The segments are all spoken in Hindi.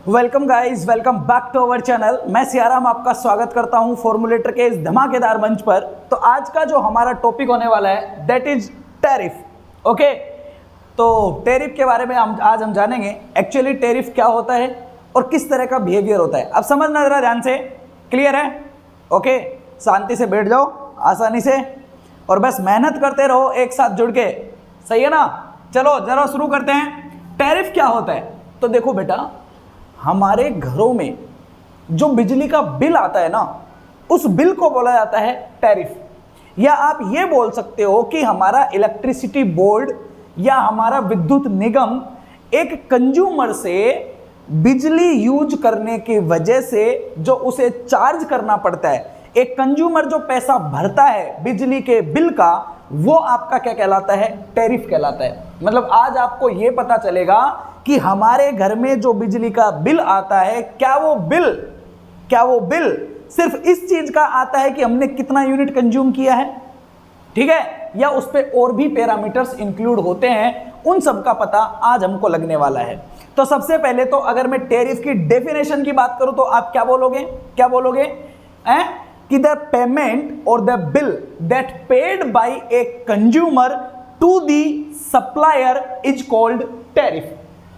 Welcome guys, welcome back to our channel. मैं सियाराम आपका स्वागत करता हूं फॉर्मूलेटर के इस धमाकेदार मंच पर। तो आज का जो हमारा टॉपिक होने वाला है दैट इज टैरिफ। ओके, तो टैरिफ के बारे में आज हम जानेंगे एक्चुअली टैरिफ क्या होता है और किस तरह का बिहेवियर होता है। अब समझना जरा ध्यान से, क्लियर है? ओके, शांति से बैठ जाओ आसानी से और बस मेहनत करते रहो एक साथ जुड़ के, सही है ना? चलो जरा शुरू करते हैं। टैरिफ क्या होता है? तो देखो बेटा, हमारे घरों में जो बिजली का बिल आता है ना, उस बिल को बोला जाता है टैरिफ। या आप ये बोल सकते हो कि हमारा इलेक्ट्रिसिटी बोर्ड या हमारा विद्युत निगम एक कंज्यूमर से बिजली यूज करने की वजह से जो उसे चार्ज करना पड़ता है, एक कंज्यूमर जो पैसा भरता है बिजली के बिल का, वो आपका क्या कहलाता है? टैरिफ कहलाता है। मतलब आज आपको ये पता चलेगा कि हमारे घर में जो बिजली का बिल आता है, क्या वो बिल सिर्फ इस चीज का आता है कि हमने कितना यूनिट कंज्यूम किया है, ठीक है, या उस पे और भी पैरामीटर्स इंक्लूड होते हैं। उन सब का पता आज हमको लगने वाला है। तो सबसे पहले तो अगर मैं टैरिफ की डेफिनेशन की बात करूं तो आप क्या बोलोगे कि द पेमेंट और the bill that paid by a consumer to the supplier is called tariff.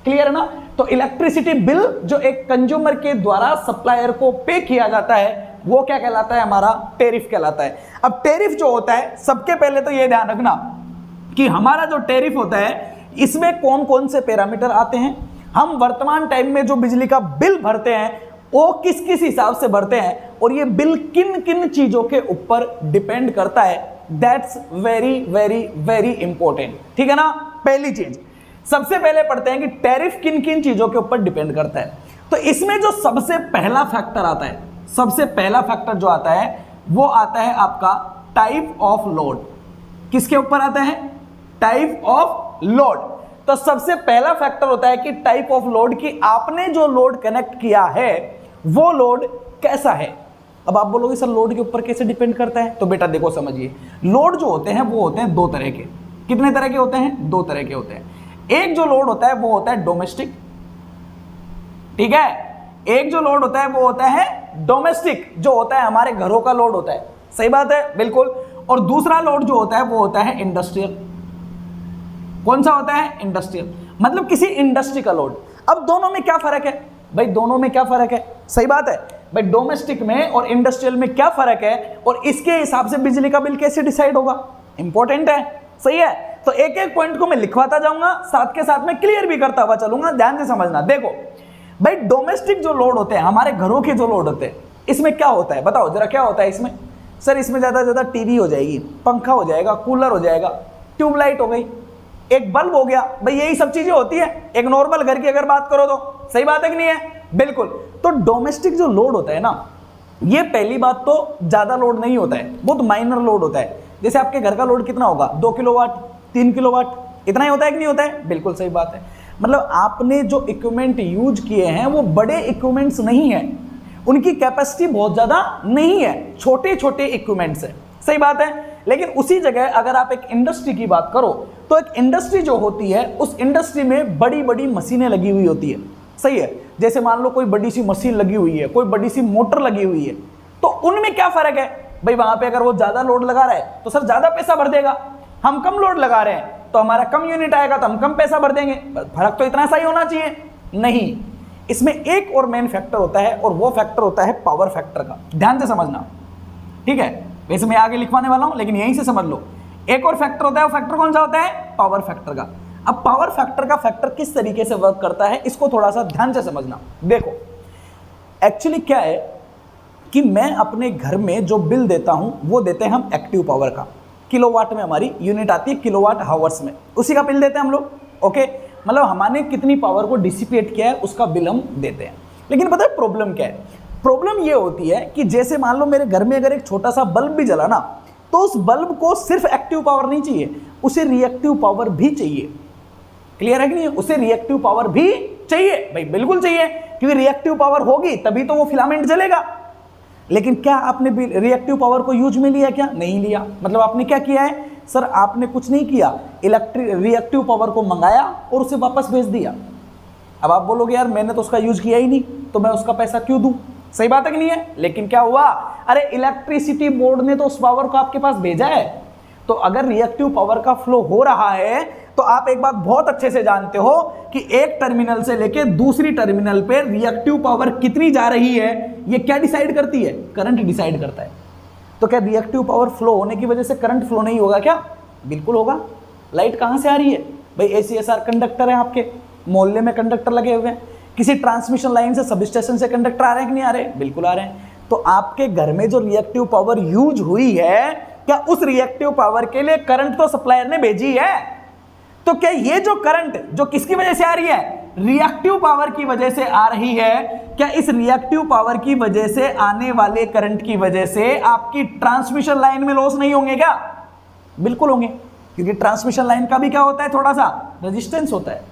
Clear है ना? तो इलेक्ट्रिसिटी बिल जो एक कंज्यूमर के द्वारा सप्लायर को पे किया जाता है, वो क्या कहलाता है? हमारा टैरिफ कहलाता है। अब टैरिफ जो होता है, सबके पहले तो ये ध्यान रखना कि हमारा जो टैरिफ होता है इसमें कौन कौन से पैरामीटर आते हैं। हम वर्तमान टाइम में जो बिजली का बिल भरते हैं वो किस किस हिसाब से भरते हैं और ये बिल किन किन चीजों के ऊपर डिपेंड करता है, that's very very very important. ठीक है ना? पहली चीज सबसे पहले पढ़ते हैं कि टैरिफ किन किन चीजों के ऊपर डिपेंड करता है। तो इसमें जो सबसे पहला फैक्टर आता है, सबसे पहला फैक्टर जो आता है वो आता है आपका टाइप ऑफ लोड। किसके ऊपर आता है? Type of load. तो सबसे पहला फैक्टर होता है कि टाइप ऑफ लोड, कि आपने जो लोड कनेक्ट किया है वो लोड कैसा है। अब आप बोलोगे सर लोड के ऊपर कैसे डिपेंड करता है? तो बेटा देखो समझिए, लोड जो होते हैं वो होते हैं दो तरह के। कितने तरह के होते हैं? दो तरह के होते हैं। एक जो लोड होता है वो होता है डोमेस्टिक, ठीक है। एक जो लोड होता है वो होता है डोमेस्टिक, जो होता है हमारे घरों का लोड होता है, सही बात है, बिल्कुल। और दूसरा लोड जो होता है वो होता है इंडस्ट्रियल। कौन सा होता है? इंडस्ट्रियल, मतलब किसी इंडस्ट्री का लोड। अब दोनों में क्या फर्क है भाई? दोनों में क्या फर्क है? सही बात है भाई, डोमेस्टिक में और इंडस्ट्रियल में क्या फर्क है और इसके हिसाब से बिजली का बिल कैसे डिसाइड होगा, इंपॉर्टेंट है, सही है। तो एक एक पॉइंट को मैं लिखवाता जाऊंगा, साथ के साथ में क्लियर भी करता हुआ चलूंगा, ध्यान से समझना। देखो भाई, डोमेस्टिक जो लोड होते हैं, हमारे घरों के जो लोड होते हैं, इसमें क्या होता है बताओ जरा, क्या होता है इसमें? सर इसमें ज्यादा से ज्यादा टीवी हो जाएगी, पंखा हो जाएगा, कूलर हो जाएगा, ट्यूबलाइट हो गई, एक बल्ब हो गया, भाई यही सब चीजें होती है एक नॉर्मल घर की अगर बात करो तो। सही बात है कि नहीं है? बिल्कुल। तो डोमेस्टिक जो लोड होता है ना, ये पहली बात तो ज्यादा लोड नहीं होता है, बहुत माइनर लोड होता है। जैसे आपके घर का लोड कितना होगा? 2 किलोवाट, 3 किलोवाट, इतना ही होता है कि नहीं होता है? बिल्कुल सही बात है। मतलब आपने जो इक्विपमेंट यूज किए हैं वो बड़े इक्विपमेंट्स नहीं है, उनकी कैपेसिटी बहुत ज्यादा नहीं है, छोटे छोटे इक्विपमेंट्स है, सही बात है। लेकिन उसी जगह अगर आप एक इंडस्ट्री की बात करो तो एक इंडस्ट्री जो होती है, उस इंडस्ट्री में बड़ी बड़ी मशीनें लगी हुई होती है, सही है। जैसे मान लो कोई बड़ी सी मशीन लगी हुई है, कोई बड़ी सी मोटर लगी हुई है, तो उनमें क्या फर्क है भाई? वहां पे अगर वो ज्यादा लोड लगा रहा है तो सर ज्यादा पैसा भर देगा, हम कम लोड लगा रहे हैं तो हमारा कम यूनिट आएगा तो हम कम पैसा भर देंगे। फर्क तो इतना सा ही होना चाहिए, नहीं। इसमें एक और मेन फैक्टर होता है और वो फैक्टर होता है पावर फैक्टर का, ध्यान से समझना, ठीक है। वैसे मैं आगे लिखवाने वाला हूं लेकिन यहीं से समझ लो। एक और फैक्टर होता है, वो फैक्टर कौन सा होता है? पावर फैक्टर का। अब पावर फैक्टर का फैक्टर किस तरीके से वर्क करता है, इसको थोड़ा सा ध्यान से समझना। देखो एक्चुअली क्या है कि मैं अपने घर में जो बिल देता हूं वो देते हैं हम एक्टिव पावर का। किलोवाट में हमारी यूनिट आती है, किलोवाट हावर्स में, उसी का बिल देते हैं हम लोग। ओके, मतलब हमने कितनी पावर को डिसिपेट किया है उसका बिल हम देते हैं। लेकिन पता है प्रॉब्लम क्या है? प्रॉब्लम ये होती है कि जैसे मान लो मेरे घर में अगर एक छोटा सा बल्ब भी जला ना, तो उस बल्ब को सिर्फ एक्टिव पावर नहीं चाहिए, उसे रिएक्टिव पावर भी चाहिए। क्लियर है कि नहीं? उसे रिएक्टिव पावर भी चाहिए भाई, बिल्कुल चाहिए, क्योंकि रिएक्टिव पावर होगी तभी तो वो फिलामेंट जलेगा। लेकिन क्या आपने रिएक्टिव पावर को यूज में लिया? क्या नहीं लिया। मतलब आपने क्या किया है? सर आपने कुछ नहीं किया, रिएक्टिव पावर को मंगाया और उसे वापस भेज दिया। अब आप बोलोगे यार मैंने तो उसका यूज किया ही नहीं, तो मैं उसका पैसा क्यों दूं? सही बात है कि नहीं है? लेकिन क्या हुआ, अरे इलेक्ट्रिसिटी बोर्ड ने तो उस पावर को आपके पास भेजा है। तो अगर रिएक्टिव पावर का फ्लो हो रहा है तो आप एक बात बहुत अच्छे से जानते हो कि एक टर्मिनल से लेके दूसरी टर्मिनल पे रिएक्टिव पावर कितनी जा रही है, ये क्या डिसाइड करती है? करंट डिसाइड करता है। तो क्या रिएक्टिव पावर फ्लो होने की वजह से करंट फ्लो नहीं होगा क्या? बिल्कुल होगा। लाइट कहां से आ रही है भाई? ACSR कंडक्टर है, आपके मोहल्ले में कंडक्टर लगे हुए हैं, किसी ट्रांसमिशन लाइन से सब स्टेशन से कंडक्टर आ रहे हैं कि नहीं आ रहे? बिल्कुल आ रहे हैं। तो आपके घर में जो रिएक्टिव पावर यूज हुई है, क्या उस रिएक्टिव पावर के लिए करंट तो सप्लायर ने भेजी है? तो क्या ये जो करंट जो किसकी वजह से आ रही है? रिएक्टिव पावर की वजह से आ रही है। क्या इस रिएक्टिव पावर की वजह से आने वाले करंट की वजह से आपकी ट्रांसमिशन लाइन में लॉस नहीं होंगे क्या? बिल्कुल होंगे, क्योंकि ट्रांसमिशन लाइन का भी क्या होता है? थोड़ा सा रेजिस्टेंस होता है।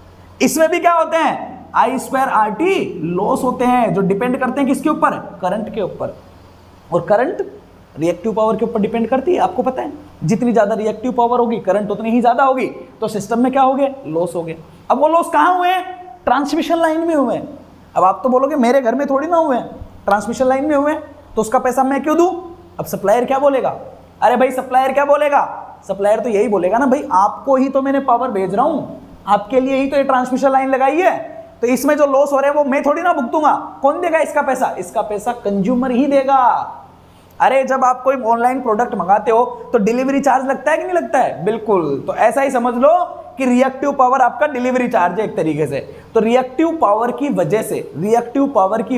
इसमें भी क्या होते हैं? I²RT लॉस होते हैं, जो डिपेंड करते हैं किसके ऊपर? करंट के ऊपर। और करंट रिएक्टिव पावर के ऊपर डिपेंड करती है, आपको पता है। जितनी ज्यादा रिएक्टिव पावर होगी करंट उतनी ही ज्यादा होगी, तो सिस्टम में क्या हो गए? लॉस हो गए। अब वो लॉस कहां हुए हैं? ट्रांसमिशन लाइन में हुए हैं। अब आप तो बोलोगे मेरे घर में थोड़ी ना हुए हैं, ट्रांसमिशन लाइन में हुए हैं, तो उसका पैसा मैं क्यों दूं? अब सप्लायर क्या बोलेगा? अरे भाई सप्लायर क्या बोलेगा? सप्लायर तो यही बोलेगा ना, भाई आपको ही तो मैंने पावर भेज रहा हूं, आपके लिए ही तो ये ट्रांसमिशन लाइन लगाई है, तो इसमें जो लॉस हो रहे हैं वो मैं थोड़ी ना भुगतूंगा। कौन देगा इसका पैसा? इसका पैसा कंज्यूमर ही देगा। अरे जब आप कोई ऑनलाइन प्रोडक्ट मंगाते हो तो डिलीवरी चार्ज लगता है कि नहीं लगता है? बिल्कुल। तो ऐसा ही समझ लो कि रिएक्टिव पावर आपका डिलीवरी चार्ज है एक तरीके से। तो रिएक्टिव पावर की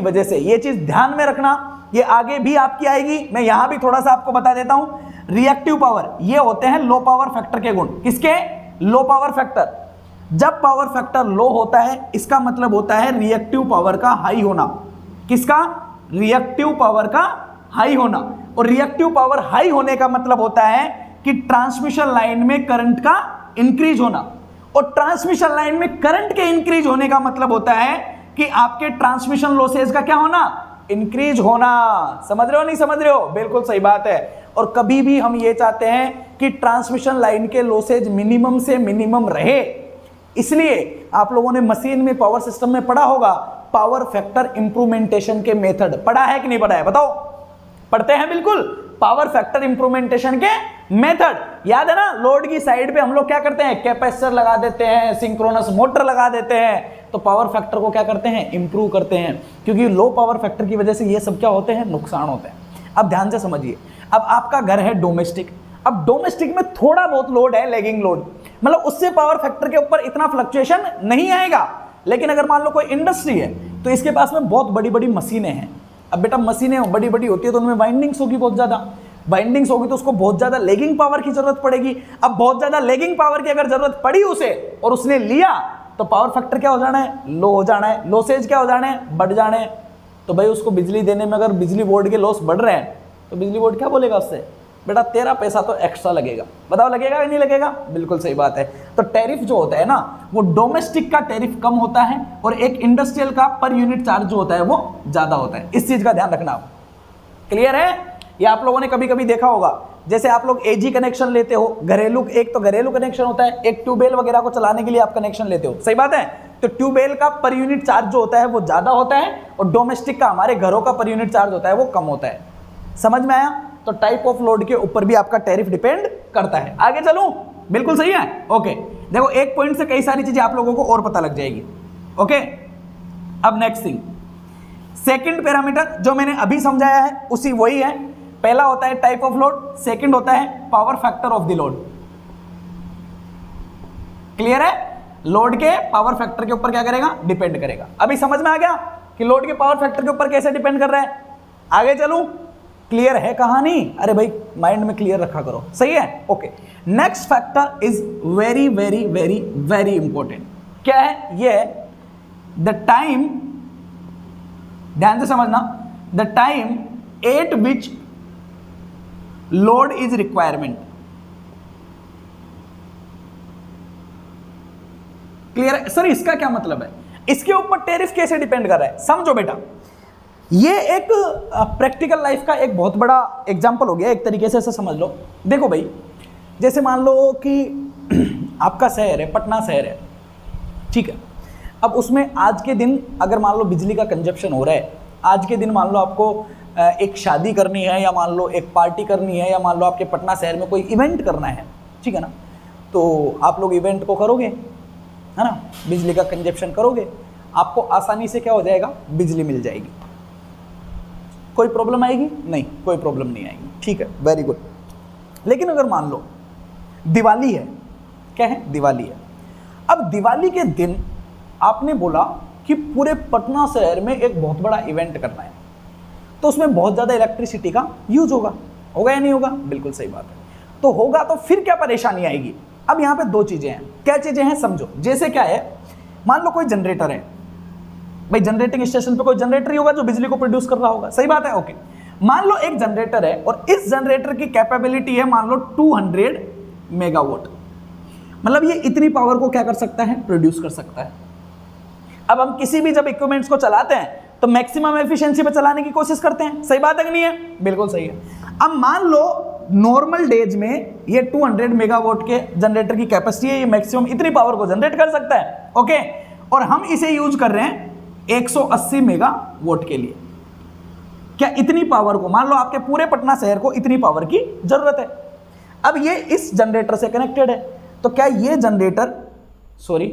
वजह से ये चीज ध्यान में रखना, ये आगे भी आपकी आएगी। मैं यहां भी थोड़ा सा आपको बता देता हूं। रिएक्टिव पावर ये होते हैं लो पावर फैक्टर के गुण। किसके? Low power factor. जब पावर फैक्टर लो होता है इसका मतलब होता है रिएक्टिव पावर का हाई होना। किसका? रिएक्टिव पावर का हाई होना। और रिएक्टिव पावर हाई होने का मतलब होता है कि ट्रांसमिशन लाइन में करंट का इंक्रीज होना। और ट्रांसमिशन लाइन में करंट के इंक्रीज होने का मतलब होता है कि आपके ट्रांसमिशन लॉसेज का क्या होना? इंक्रीज होना। समझ रहे हो नहीं समझ रहे हो? बिल्कुल सही बात है। और कभी भी हम ये चाहते हैं कि ट्रांसमिशन लाइन के लॉसेज मिनिमम से मिनिमम रहे। इसलिए आप लोगों ने मशीन में पावर सिस्टम में पढ़ा होगा पावर फैक्टर इंप्रूवमेंटेशन के मेथड। पढ़ा है कि नहीं पढ़ा है? बताओ। पढ़ते हैं बिल्कुल। पावर फैक्टर इंप्रूवमेंटेशन के मेथड याद है ना? लोड की साइड पे हम लोग क्या करते हैं? कैपेसिटर लगा देते हैं, सिंक्रोनस मोटर लगा देते हैं। तो पावर फैक्टर को क्या करते हैं? इंप्रूव करते हैं, क्योंकि लो पावर फैक्टर की वजह से ये सब क्या होते हैं? नुकसान होते हैं। अब ध्यान से समझिए। अब आपका घर है डोमेस्टिक। अब डोमेस्टिक में थोड़ा बहुत लोड है, लेगिंग लोड, मतलब उससे पावर फैक्टर के ऊपर इतना फ्लक्चुएशन नहीं आएगा। लेकिन अगर मान लो कोई इंडस्ट्री है तो इसके पास में बहुत बड़ी बड़ी मशीनें हैं। अब बेटा मशीनें बड़ी बड़ी होती है तो उनमें वाइंडिंग्स होगी, बहुत ज्यादा वाइंडिंग्स होगी, तो उसको बहुत ज्यादा लेगिंग पावर की जरूरत पड़ेगी। अब बहुत ज्यादा लेगिंग पावर की अगर जरूरत पड़ी उसे और उसने लिया तो पावर फैक्टर क्या हो जाना है? लो हो जाना है। लॉसेज क्या हो जाने हैं? बढ़ जाने हैं। तो भाई उसको बिजली देने में अगर बिजली बोर्ड के लॉस बढ़ रहे हैं तो बिजली बोर्ड क्या बोलेगा उससे? बेटा तेरा पैसा तो एक्स्ट्रा लगेगा। बताओ लगेगा कि नहीं लगेगा? बिल्कुल सही बात है। तो टैरिफ जो होता है ना, वो डोमेस्टिक का टैरिफ कम होता है और एक इंडस्ट्रियल का पर यूनिट चार्ज जो होता है वो ज्यादा होता है। इस चीज का ध्यान रखना। क्लियर है? ये आप लोगों ने कभी कभी देखा होगा, जैसे आप लोग एजी कनेक्शन लेते हो, घरेलू, एक तो घरेलू कनेक्शन होता है, एक ट्यूबवेल वगैरह को चलाने के लिए आप कनेक्शन लेते हो। सही बात है? तो ट्यूबवेल का पर यूनिट चार्ज जो होता है वो ज्यादा होता है और डोमेस्टिक का, हमारे घरों का पर यूनिट चार्ज होता है वो कम होता है। समझ में आया? तो टाइप ऑफ लोड के ऊपर भी आपका टैरिफ डिपेंड करता है। आगे चलूं? बिल्कुल सही है। ओके, देखो एक पॉइंट से कई सारी चीजें आप लोगों को और पता लग जाएगी। ओके, अब नेक्स्ट थिंग, सेकंड पैरामीटर जो मैंने अभी समझाया है उसी वही है। पहला होता है टाइप ऑफ लोड, सेकंड होता है power factor of the load. Clear है? लोड के पावर फैक्टर के ऊपर क्या करेगा? डिपेंड करेगा। अभी समझ में आ गया कि लोड के पावर फैक्टर के ऊपर कैसे डिपेंड कर रहा है? आगे चलूं? क्लियर है कहानी? अरे भाई माइंड में क्लियर रखा करो। सही है? Okay, next factor is very very very very important. क्या है ये? द टाइम, ध्यान से समझना, the time eight which load is requirement. Clear है? सर इसका क्या मतलब है? इसके ऊपर टैरिफ कैसे डिपेंड कर रहा है? समझो बेटा, ये एक प्रैक्टिकल लाइफ का एक बहुत बड़ा एग्जांपल हो गया एक तरीके से, ऐसा समझ लो। देखो भाई, जैसे मान लो कि आपका शहर है, पटना शहर है, ठीक है। अब उसमें आज के दिन अगर मान लो बिजली का कंजप्शन हो रहा है, आज के दिन मान लो आपको एक शादी करनी है, या मान लो एक पार्टी करनी है, या मान लो आपके पटना शहर में कोई इवेंट करना है, ठीक है ना, तो आप लोग इवेंट को करोगे, है ना, बिजली का कंजप्शन करोगे, आपको आसानी से क्या हो जाएगा, बिजली मिल जाएगी। कोई प्रॉब्लम आएगी? नहीं, कोई प्रॉब्लम नहीं आएगी, ठीक है, वेरी गुड। लेकिन अगर मान लो दिवाली है, क्या है, दिवाली है। अब दिवाली के दिन आपने बोला कि पूरे पटना शहर में एक बहुत बड़ा इवेंट करना है, तो उसमें बहुत ज़्यादा इलेक्ट्रिसिटी का यूज होगा, होगा या नहीं होगा? बिल्कुल सही बात है। तो होगा, तो फिर क्या परेशानी आएगी? अब यहाँ पे दो चीज़ें हैं। क्या चीज़ें हैं समझो। जैसे क्या है, मान लो कोई जनरेटर है, भाई जनरेटिंग स्टेशन पे कोई जनरेटर ही होगा जो बिजली को प्रोड्यूस कर रहा होगा, सही बात है, ओके। मान लो एक जनरेटर है और इस जनरेटर की कैपेबिलिटी है मान लो 200 मेगावाट, मतलब ये इतनी पावर को क्या कर सकता है, प्रोड्यूस कर सकता है। अब हम किसी भी जब इक्विपमेंट्स को चलाते हैं तो मैक्सिमम एफिशिएंसी पे चलाने की कोशिश करते हैं, सही बात है कि नहीं है? बिल्कुल सही है। अब मान लो नॉर्मल डेज में ये 200 मेगावाट के जनरेटर की कैपेसिटी है, ये मैक्सिमम इतनी पावर को जनरेट कर सकता है, ओके, और हम इसे यूज कर रहे हैं 180 मेगावाट के लिए। क्या इतनी पावर को, मान लो आपके पूरे पटना शहर को इतनी पावर की जरूरत है। अब ये इस जनरेटर से कनेक्टेड है, तो क्या ये जनरेटर, सॉरी